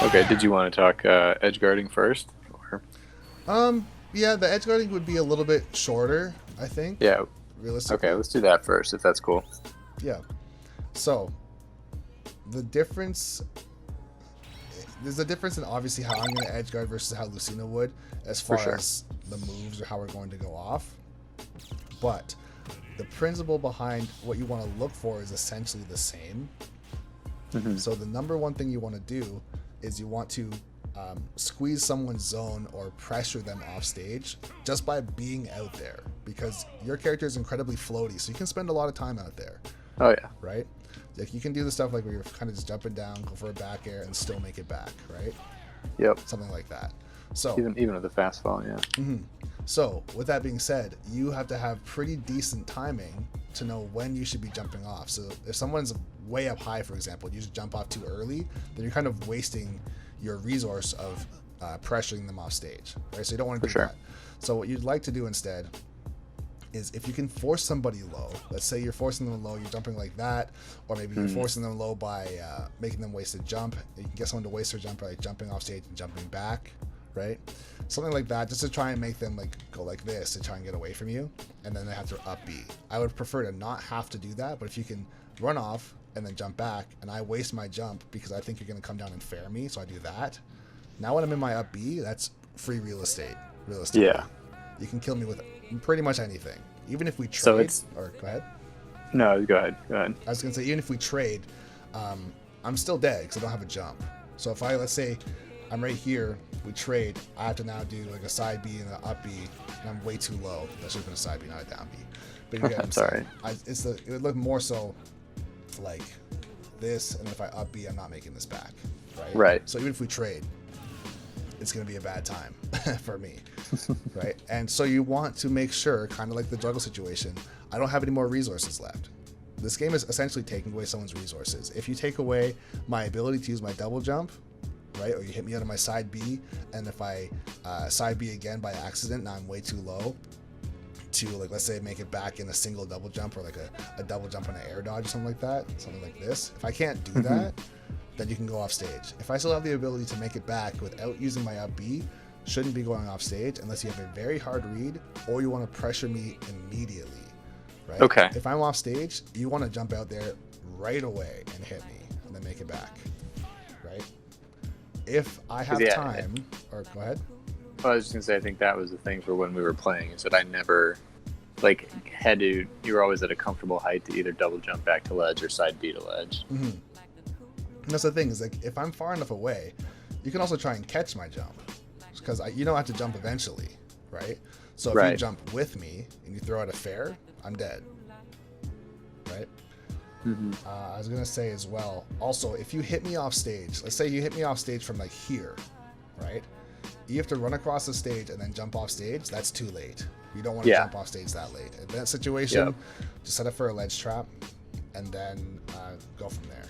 Okay, did you want to talk edge guarding first? Or... Yeah, the edge guarding would be a little bit shorter, I think, Yeah. realistically. Okay, let's do that first, if that's cool. Yeah. So, the difference... There's a difference in obviously how I'm going to edge guard versus how Lucina would, as far as the moves or how we're going to go off. But the principle behind what you want to look for is essentially the same. Mm-hmm. So the number one thing you want to do is you want to squeeze someone's zone or pressure them off stage just by being out there, because your character is incredibly floaty, so you can spend a lot of time out there. Oh yeah. Right? Like you can do the stuff like where you're kind of just jumping down, go for a back air, and still make it back, right? Yep. Something like that. So even with the fast fall, yeah. Mm-hmm. So with that being said, you have to have pretty decent timing to know when you should be jumping off. So if someone's way up high, for example, you just jump off too early, then you're kind of wasting your resource of pressuring them off stage, right? So you don't want to do that. So what you'd like to do instead is if you can force somebody low, let's say you're forcing them low, you're jumping like that, or maybe you're forcing them low by making them waste a jump. You can get someone to waste their jump by like jumping off stage and jumping back, right? Something like that, just to try and make them like go like this to try and get away from you, and then they have to up B. I would prefer to not have to do that, but if you can run off and then jump back, and I waste my jump because I think you're going to come down and fair me, so I do that. Now when I'm in my up B, that's free real estate, realistically. Yeah. You can kill me with pretty much anything. Even if we trade, So it's... or go ahead. No, go ahead. I was going to say, even if we trade, I'm still dead because I don't have a jump. So if let's say I'm right here, we trade, I have to now do like a side B and an up B, and I'm way too low. That should have been a side B, not a down B. But you get what I'm Sorry. saying. It would look more so like this, and if I up B, I'm not making this back, right? Right. So even if we trade, it's going to be a bad time for me, right? And so you want to make sure, kind of like the juggle situation, I don't have any more resources left. This game is essentially taking away someone's resources. If you take away my ability to use my double jump, right, or you hit me out of my side B, and if I side B again by accident, now I'm way too low to, like, let's say make it back in a single double jump, or like a double jump on an air dodge or something like that, something like this. If I can't do that, then you can go off stage. If I still have the ability to make it back without using my up B, shouldn't be going off stage unless you have a very hard read or you want to pressure me immediately, right? Okay. If I'm off stage, you want to jump out there right away and hit me and then make it back, right? If I have time, or go ahead. Well, I was just gonna say, I think that was the thing for when we were playing, is that I never like you were always at a comfortable height to either double jump back to ledge or side B to ledge. Mm-hmm. And that's the thing, is like if I'm far enough away, you can also try and catch my jump, because you don't have to jump eventually, right? So if you jump with me and you throw out a fair, I'm dead, right? I was gonna say as well, also, if you hit me off stage, let's say you hit me off stage from like here, right? You have to run across the stage and then jump off stage. That's too late. You don't want to jump off stage that late. In that situation, just set up for a ledge trap and then go from there,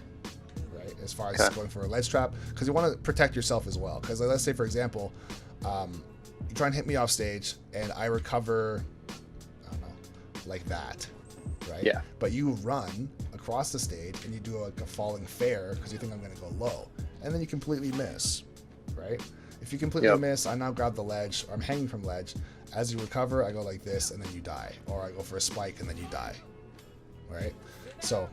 right? As far as going for a ledge trap, because you want to protect yourself as well. Because let's say, for example, you try and hit me off stage and I recover, I don't know, like that, right? Yeah. But you run across the stage and you do like a falling fair because you think I'm going to go low, and then you completely miss, right? If you completely miss, I now grab the ledge, or I'm hanging from ledge. As you recover, I go like this, and then you die. Or I go for a spike, and then you die, right? So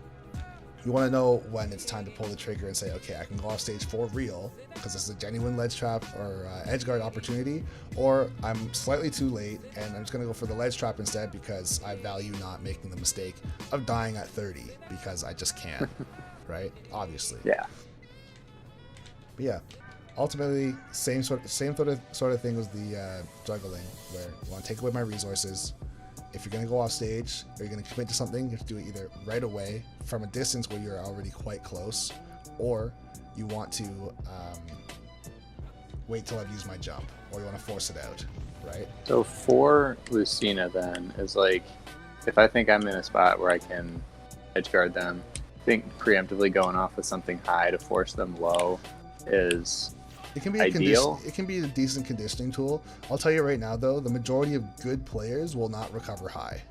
you want to know when it's time to pull the trigger and say, okay, I can go off stage for real, because this is a genuine ledge trap or edge guard opportunity, or I'm slightly too late, and I'm just going to go for the ledge trap instead because I value not making the mistake of dying at 30, because I just can't, right? Obviously. Yeah. But yeah. Ultimately, same sort of thing was the juggling, where you want to take away my resources. If you're going to go off stage or you're going to commit to something, you have to do it either right away from a distance where you're already quite close, or you want to wait till I've used my jump, or you want to force it out, right? So for Lucina then, is like, if I think I'm in a spot where I can edge guard them, I think preemptively going off with something high to force them low is... It can be it can be a decent conditioning tool. I'll tell you right now, though, the majority of good players will not recover high.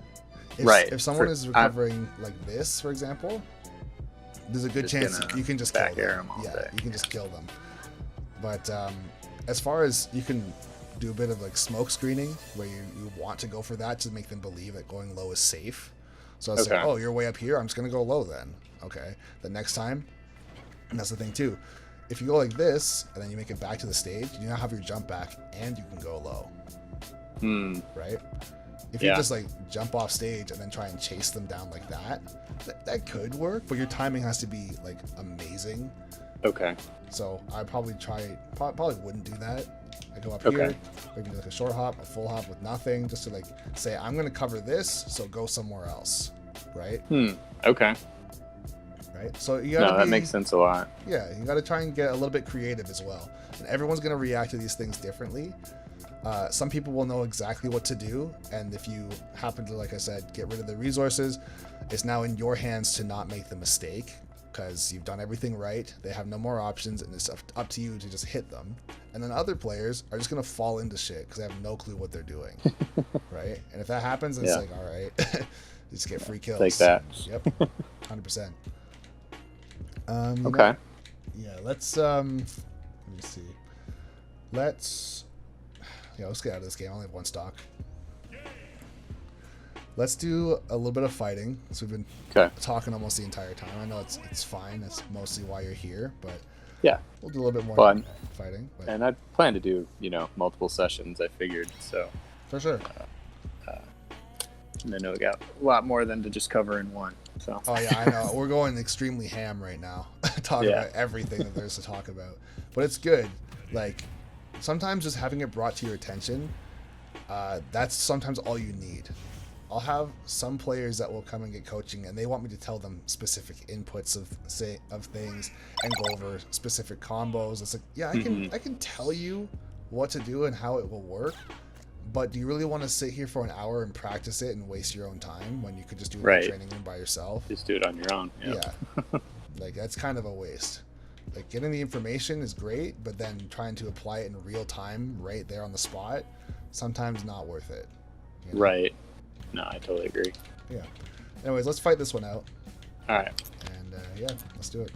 If someone is recovering like this, for example, there's a good Just chance gonna you can just kill back air them. 'em all Yeah, day. you can just kill them. But as far as you can do a bit of like smoke screening where you want to go for that to make them believe that going low is safe. So it's like, Okay. oh, you're way up here, I'm just gonna go low then. Okay. The next time, and that's the thing too. If you go like this and then you make it back to the stage, you now have your jump back and you can go low. Right? If you Yeah. just like jump off stage and then try and chase them down like that, that could work, but your timing has to be like amazing. Okay. So I probably probably wouldn't do that. I go up Okay. here, maybe do like a short hop, a full hop with nothing, just to like say I'm gonna cover this, so go somewhere else, right? Okay. Right. So you gotta No, that makes sense a lot. Yeah, you gotta try and get a little bit creative as well, and everyone's gonna react to these things differently. Some people will know exactly what to do, and if you happen to, like I said, get rid of the resources, it's now in your hands to not make the mistake because you've done everything right. They have no more options, and it's up to you to just hit them. And then other players are just gonna fall into shit because they have no clue what they're doing, right? And if that happens, it's Yeah. like, all right, just get free kills. Take that. Yep, 100%. Okay. Yeah, let's let me see. Let's get out of this game. I only have one stock. Let's do a little bit of fighting. So we've been talking almost the entire time. I know it's fine. That's mostly why you're here, but Yeah. we'll do a little bit more Fun. fighting. But And I plan to do, multiple sessions, I figured, so. for sure. And I know we got a lot more than to just cover in one, so. Oh yeah, I know. We're going extremely ham right now, talking Yeah. about everything that there's to talk about. But it's good. Like sometimes just having it brought to your attention, that's sometimes all you need. I'll have some players that will come and get coaching, and they want me to tell them specific inputs of things and go over specific combos. It's like, yeah, I can tell you what to do and how it will work. But do you really want to sit here for an hour and practice it and waste your own time when you could just do it in Right. the training room by yourself? Just do it on your own. Yeah. Like that's kind of a waste. Like getting the information is great, but then trying to apply it in real time right there on the spot, sometimes not worth it. you know? Right. No, I totally agree. Yeah. Anyways, let's fight this one out. All right. And yeah, let's do it.